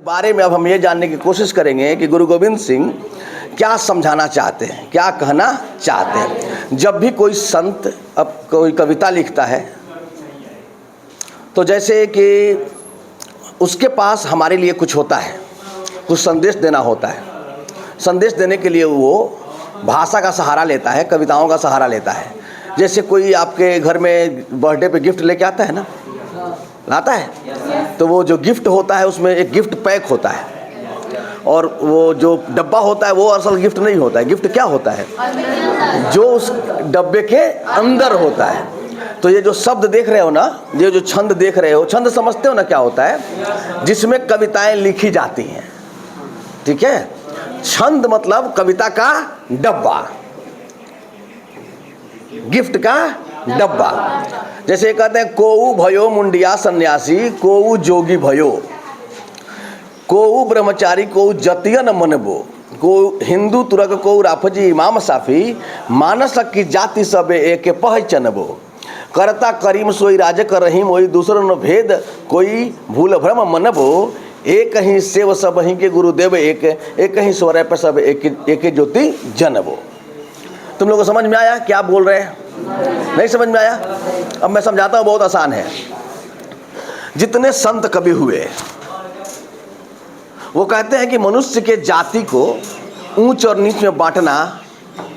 बारे में अब हम ये जानने की कोशिश करेंगे कि गुरु गोविंद सिंह क्या समझाना चाहते हैं, क्या कहना चाहते हैं। जब भी कोई संत अब कोई कविता लिखता है तो जैसे कि उसके पास हमारे लिए कुछ होता है, कुछ संदेश देना होता है। संदेश देने के लिए वो भाषा का सहारा लेता है, कविताओं का सहारा लेता है। जैसे कोई आपके घर में बर्थडे पे गिफ्ट लेके आता है ना, लाता है, तो वो जो गिफ्ट होता है उसमें एक गिफ्ट पैक होता है और वो जो डब्बा होता है वो असल गिफ्ट नहीं होता है। गिफ्ट क्या होता है? जो उस डब्बे के अंदर होता है। तो ये जो शब्द देख रहे हो ना, ये जो छंद देख रहे हो, छंद समझते हो ना क्या होता है? जिसमें कविताएं लिखी जाती हैं, ठीक है। छंद मतलब कविता का डब्बा, गिफ्ट का डब्बा। जैसे कहते हैं कोऊ भयो मुंडिया सन्यासी, कोऊ जोगी भयो, कोऊ ब्रह्मचारी, कोऊ जतियन मनबो, को हिंदू तुरक को राफजी इमाम साफी, मानस की जाति सब एक पहचनबो, करता करीम सोई राज कर रहीम वही दूसरों न भेद कोई भूल भ्रम मनबो, एक ही सेव सब ही के गुरुदेव एक, एक ही स्वर पर सब एक ज्योति जनबो। तुम लोगों को समझ में आया क्या बोल रहे हैं? नहीं समझ में आया? अब मैं समझाता हूँ, बहुत आसान है। जितने संत कवि हुए वो कहते हैं कि मनुष्य के जाति को ऊंच और नीच में बांटना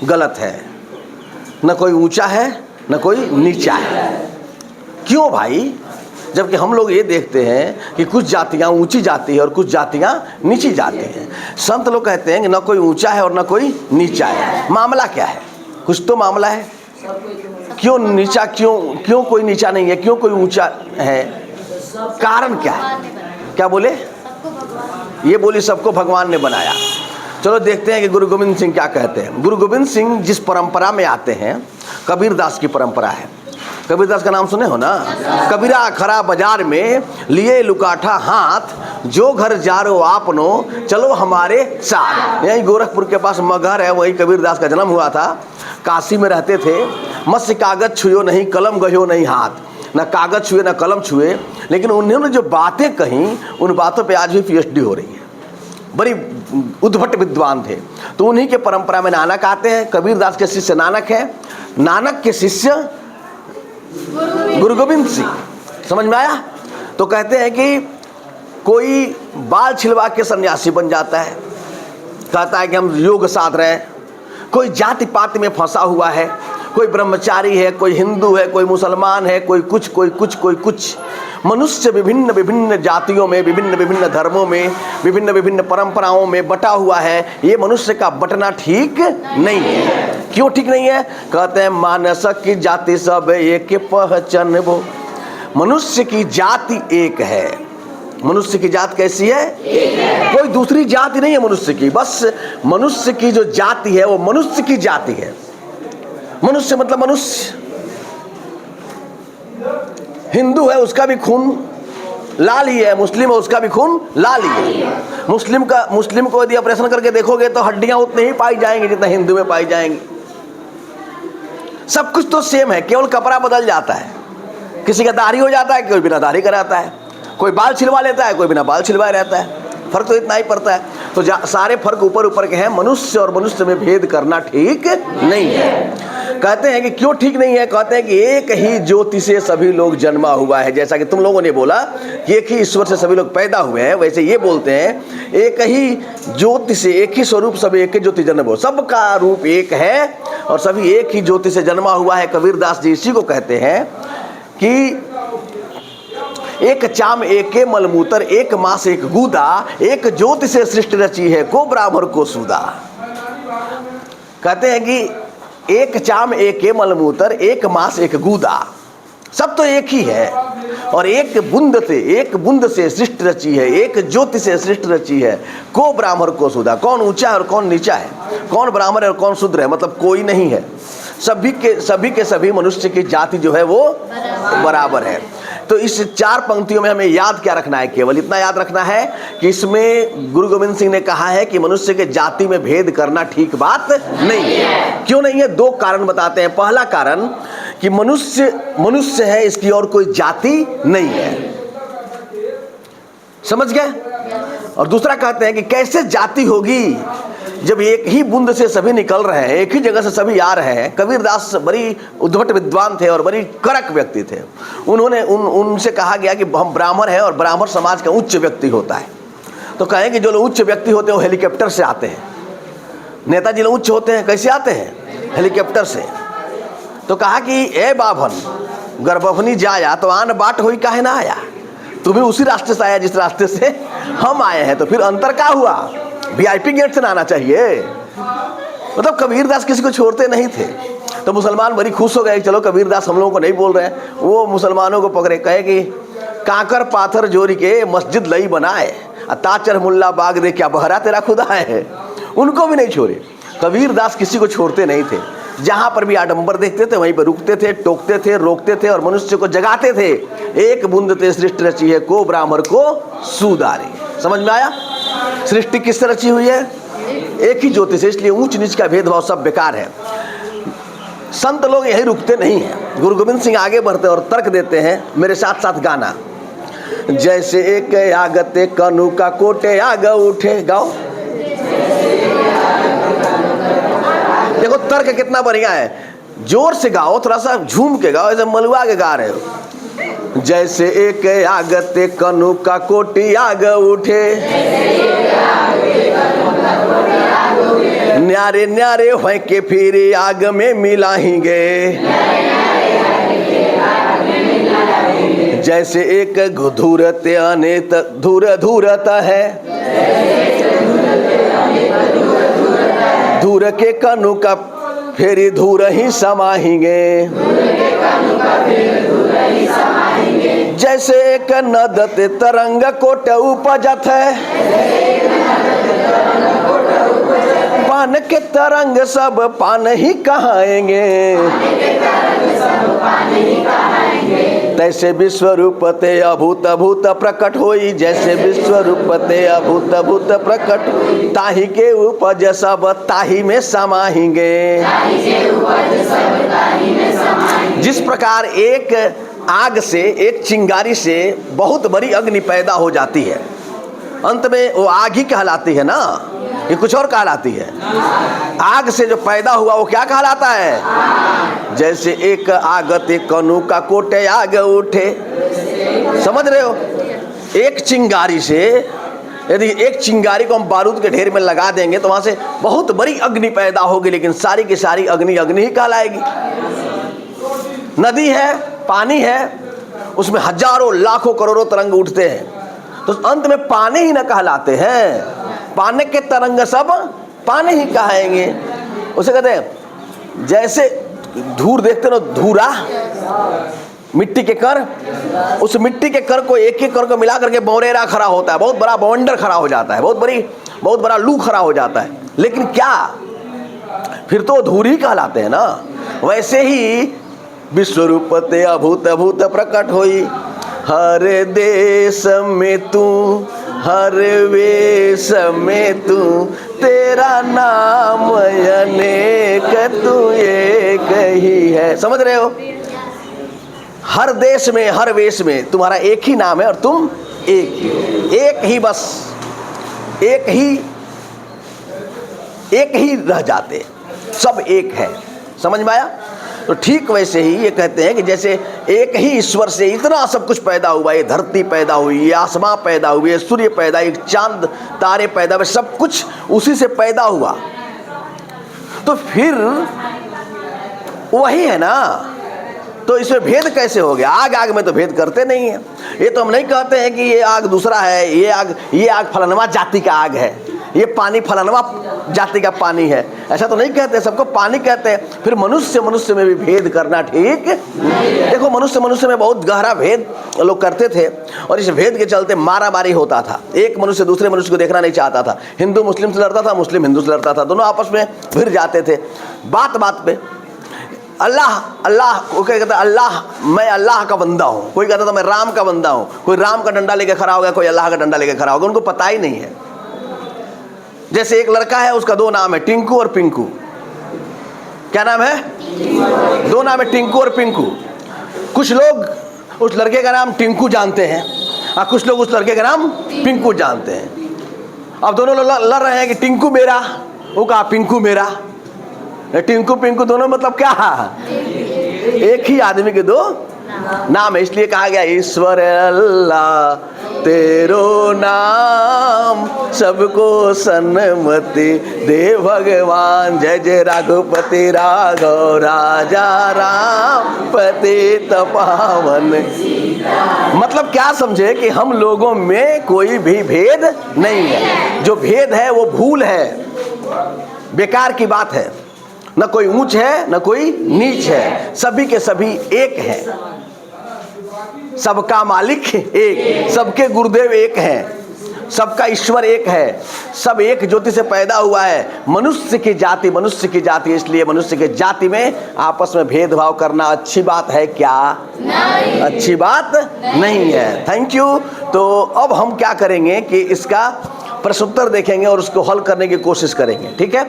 गलत है। न कोई ऊंचा है न कोई नीचा है। क्यों भाई? जबकि हम लोग ये देखते हैं कि कुछ जातियां ऊंची जाति है और कुछ जातियां नीची जाति हैं। संत लोग कहते हैं कि न कोई ऊंचा है और न कोई नीचा है। मामला क्या है? कुछ तो मामला है। क्यों नीचा, क्यों कोई नीचा नहीं है, क्यों कोई ऊंचा है? कारण क्या है? क्या बोले? ये बोली सबको भगवान ने बनाया। चलो देखते हैं कि गुरु गोविंद सिंह क्या कहते हैं। गुरु गोविंद सिंह जिस परंपरा में आते हैं, कबीरदास की परंपरा है। कबीरदास का नाम सुने हो ना? कबीरा खरा बाजार में लिए लुकाठा हाथ, जो घर जारो आपनो चलो हमारे साथ। यही गोरखपुर के पास मगहर है, वही कबीरदास का जन्म हुआ था। काशी में रहते थे। मत्स्य कागज छुयो नहीं, कलम गयो नहीं हाथ। न कागज छुए न कलम छुए, लेकिन उन्होंने जो बातें कहीं उन बातों पे आज भी पीएचडी हो रही है। बड़ी उद्भट विद्वान थे। तो उन्हीं के परंपरा में नानक आते हैं। कबीरदास के शिष्य नानक है, नानक के शिष्य गुरु गोविंद सिंह। समझ में आया? तो कहते हैं कि कोई बाल छिलवा के सन्यासी बन जाता है, कहता है कि हम योग साध रहे हैं। कोई जाति पाति में फंसा हुआ है, कोई ब्रह्मचारी है, कोई हिंदू है, कोई मुसलमान है, कोई कुछ कोई कुछ कोई कुछ। मनुष्य विभिन्न विभिन्न जातियों में, विभिन्न विभिन्न धर्मों में, विभिन्न विभिन्न परंपराओं में बटा हुआ है। ये मनुष्य का बटना ठीक नहीं है। क्यों ठीक नहीं है? कहते हैं मानस की जाति सब एक पहचानबो। मनुष्य की जाति एक है। मनुष्य की जात कैसी है? कोई दूसरी जाति नहीं है मनुष्य की। बस मनुष्य की जो जाति है वो मनुष्य की जाति है। मनुष्य मतलब मनुष्य। हिंदू है उसका भी खून लाल ही है, मुस्लिम है उसका भी खून लाल ही है। मुस्लिम को यदि ऑपरेशन करके देखोगे तो हड्डियां उतनी ही पाई जाएंगी जितना हिंदू में पाई जाएंगी। सब कुछ तो सेम है, केवल कपड़ा बदल जाता है। किसी का दाढ़ी हो जाता है, कोई बिना दाढ़ी कराता है, कोई बाल छिलवा लेता है, कोई बिना बाल छिलवाए रहता है। फर्क तो इतना ही पड़ता है। तो सारे फर्क ऊपर ऊपर के हैं। मनुष्य और मनुष्य में भेद करना ठीक नहीं है। कहते हैं कि क्यों ठीक नहीं है? कहते हैं कि एक ही ज्योति से सभी लोग जन्मा हुआ है। जैसा कि तुम लोगों ने बोला कि एक ही ईश्वर से सभी लोग पैदा हुए हैं, वैसे ये बोलते हैं एक ही ज्योति से, एक ही स्वरूप सब एक ही ज्योति जन्म हो। सबका रूप एक है और सभी एक ही ज्योति से जन्मा हुआ है। कबीरदास जी इसी को कहते हैं कि एक चाम एक मलमूत्र, एक मास एक गूदा, एक ज्योति से सृष्टि रची है को ब्राह्मण को सूदा। कहते हैं कि एक चाम एक मलमूत्र, एक मास एक गूदा, सब तो एक ही है और एक बूंद से सृष्टि रची है, एक ज्योति से सृष्टि रची है को ब्राह्मण को सूदा। कौन ऊंचा है और कौन नीचा है, कौन ब्राह्मण है और कौन शूद्र है? मतलब कोई नहीं है। सभी के सभी मनुष्य की जाति जो है वो बराबर है। तो इस चार पंक्तियों में हमें याद क्या रखना है? केवल इतना याद रखना है कि इसमें गुरु गोविंद सिंह ने कहा है कि मनुष्य के जाति में भेद करना ठीक बात नहीं है। क्यों नहीं है? दो कारण बताते हैं। पहला कारण कि मनुष्य है, इसकी और कोई जाति नहीं है। समझ गए? और दूसरा कहते हैं कि कैसे जाति होगी जब एक ही बूंद से सभी निकल रहे हैं, एक ही जगह से सभी आ रहे हैं। कबीरदास बड़ी उद्भट विद्वान थे और बड़ी कड़क व्यक्ति थे। उन्होंने उनसे कहा गया कि हम ब्राह्मण हैं और ब्राह्मण समाज का उच्च व्यक्ति होता है। तो कहें कि जो लोग उच्च व्यक्ति होते हैं वो हेलीकॉप्टर से आते हैं। नेताजी लोग उच्च होते हैं, कैसे आते हैं? हेलीकॉप्टर से। तो कहा कि ए बाभन गर्भवनी जाया तो आन बाट हुई काहे ना आया, तुम्हें उसी रास्ते से आया जिस रास्ते से हम आए हैं, तो फिर अंतर क्या हुआ? वीआईपी गेट से ना आना चाहिए। मतलब कबीरदास किसी को छोड़ते नहीं थे। तो मुसलमान बड़ी खुश हो गए, चलो कबीरदास हम लोगों को नहीं बोल रहे हैं। वो मुसलमानों को पकड़े, कहे कि काकर पाथर जोड़ी के मस्जिद लई बनाए, ताचर मुल्ला बाग दे क्या बहरा तेरा खुदा है। उनको भी नहीं छोड़े। कबीरदास किसी को छोड़ते नहीं थे। जहाँ पर भी आडंबर देखते थे वहीं पर रुकते थे, टोकते थे, रोकते थे और मनुष्य को जगाते थे। एक बूंद ते सृष्टि रची है, को ब्राह्मण को सुधारे। समझ में आया? सृष्टि किससे रची हुई है? एक ही ज्योति से। इसलिए ऊंच नीच का भेदभाव सब बेकार है। संत लोग यही रुकते नहीं हैं। गुरु गोविंद सिंह आगे बढ़ते और तर्क देते हैं। मेरे साथ साथ गाना। जैसे एक आगते कनु का कोटे आग उठे, गाओ। देखो तर्क कितना बढ़िया है, जोर से गाओ, थोड़ा सा झूम के गाओ, ऐसे मलुआ के गा रहे हो। जैसे एक आगते कनु का कोटी आग उठे, न्यारे न्यारे हो के फिर आग में मिलाएंगे। जैसे एक धूरते अनेत धूर धूरता है, धूर के कनु का फेरी धूर ही समाएंगे। जैसे एक नदते तरंग कोट उपजत है, पान के तरंग सब पान ही कहाएंगे। तैसे विश्व रूप ते अभूत भूत प्रकट होई, जैसे विश्व रूप ते अभूत भूत प्रकट, ताही के उपज सब ताही में समाएंगे। जिस प्रकार एक आग से, एक चिंगारी से बहुत बड़ी अग्नि पैदा हो जाती है, अंत में वो आग ही कहलाती है ना, ये कुछ और कहलाती है। आग से जो पैदा हुआ वो क्या कहलाता है? जैसे एक आगते कनु का कोटे आग उठे। समझ रहे हो? एक चिंगारी से, यदि एक चिंगारी को हम बारूद के ढेर में लगा देंगे तो वहां से बहुत बड़ी अग्नि पैदा होगी, लेकिन सारी की सारी अग्नि अग्नि ही कहलाएगी। नदी है, पानी है, उसमें हजारों लाखों करोड़ों तरंग उठते हैं, तो अंत में पानी ही न कहलाते हैं। पानी के तरंग सब पानी ही कहाएंगे। उसे कहते हैं जैसे धूर देखते ना, धूरा मिट्टी के कर, उस मिट्टी के कर को एक एक कर को मिला करके बौरेरा खड़ा होता है, बहुत बड़ा बवंडर खड़ा हो जाता है, बहुत बड़ा लू खड़ा हो जाता है। लेकिन क्या फिर तो धूर ही कहलाते हैं ना। वैसे ही विश्वरूप ते अभूत भूत प्रकट होई, हर देश में तू हर वेश में तू, तेरा नाम अनेक तू एक ही है। समझ रहे हो? हर देश में हर वेश में तुम्हारा एक ही नाम है और तुम एक ही, एक ही, बस एक ही रह जाते, सब एक है। समझ में आया? तो ठीक वैसे ही ये कहते हैं कि जैसे एक ही ईश्वर से इतना सब कुछ पैदा हुआ, ये धरती पैदा हुई, ये आसमां पैदा हुई, ये सूर्य पैदा, एक चांद तारे पैदा हुए, सब कुछ उसी से पैदा हुआ। तो फिर वही है ना, तो इसमें भेद कैसे हो गया? आग में तो भेद करते नहीं है। ये तो हम नहीं कहते हैं कि ये आग दूसरा है, ये आग फलानवा जाति का आग है, ये पानी फलानवा जाति का पानी है, ऐसा तो नहीं कहते, सबको पानी कहते हैं। फिर मनुष्य में भी भेद करना ठीक देखो, मनुष्य में बहुत गहरा भेद लोग करते थे और इस भेद के चलते मारा मारी होता था। एक मनुष्य दूसरे मनुष्य को देखना नहीं चाहता था, हिंदू मुस्लिम से लड़ता था, मुस्लिम हिंदू से लड़ता था, दोनों आपस में भिड़ जाते थे बात बात पे। अल्लाह कोई कहता है अल्लाह, मैं अल्लाह का बंदा हूँ, कोई कहता था मैं राम का बंदा हूँ, कोई राम का डंडा लेके खड़ा हो गया, कोई अल्लाह का डंडा लेके खड़ा हो गया, उनको पता ही नहीं है। जैसे एक लड़का है, उसका दो नाम है, टिंकू और पिंकू। क्या नाम है? दो नाम है, टिंकू और पिंकू। कुछ लोग उस लड़के का नाम टिंकू जानते हैं और कुछ लोग उस लड़के का नाम पिंकू जानते हैं। अब दोनों लड़ रहे हैं कि टिंकू मेरा, वो कहा पिंकू मेरा। टिंकू पिंकू दोनों मतलब क्या, एक ही आदमी के दो नाम है। इसलिए कहा गया ईश्वर अल्लाह तेरो नाम सबको सन्मति दे भगवान। जय जय रघुपति राघव राजा राम पतित पावन। मतलब क्या समझे कि हम लोगों में कोई भी भेद नहीं है। जो भेद है वो भूल है, बेकार की बात है। न कोई ऊंच है न कोई नीच है, सभी के सभी एक हैं। सबका मालिक एक, सबके गुरुदेव एक हैं, सबका ईश्वर एक है, सब एक ज्योति से पैदा हुआ है। मनुष्य की जाति, इसलिए मनुष्य की जाति में आपस में भेदभाव करना अच्छी बात है क्या? नहीं। अच्छी बात नहीं है। Thank you. तो अब हम क्या करेंगे कि इसका प्रश्नोत्तर देखेंगे और उसको हल करने की कोशिश करेंगे, ठीक है?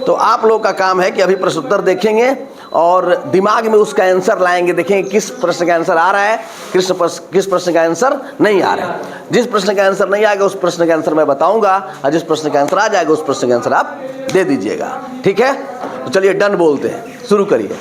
तो आप लोग का काम है कि अभी प्रश्नोत्तर देखेंगे और दिमाग में उसका आंसर लाएंगे। देखेंगे किस प्रश्न का आंसर आ रहा है, किस प्रश्न का आंसर नहीं आ रहा है। जिस प्रश्न का आंसर नहीं आएगा उस प्रश्न का आंसर मैं बताऊंगा, और जिस प्रश्न का आंसर आ जाएगा उस प्रश्न का आंसर आप दे दीजिएगा, ठीक है? तो चलिए डन बोलते हैं, शुरू करिए।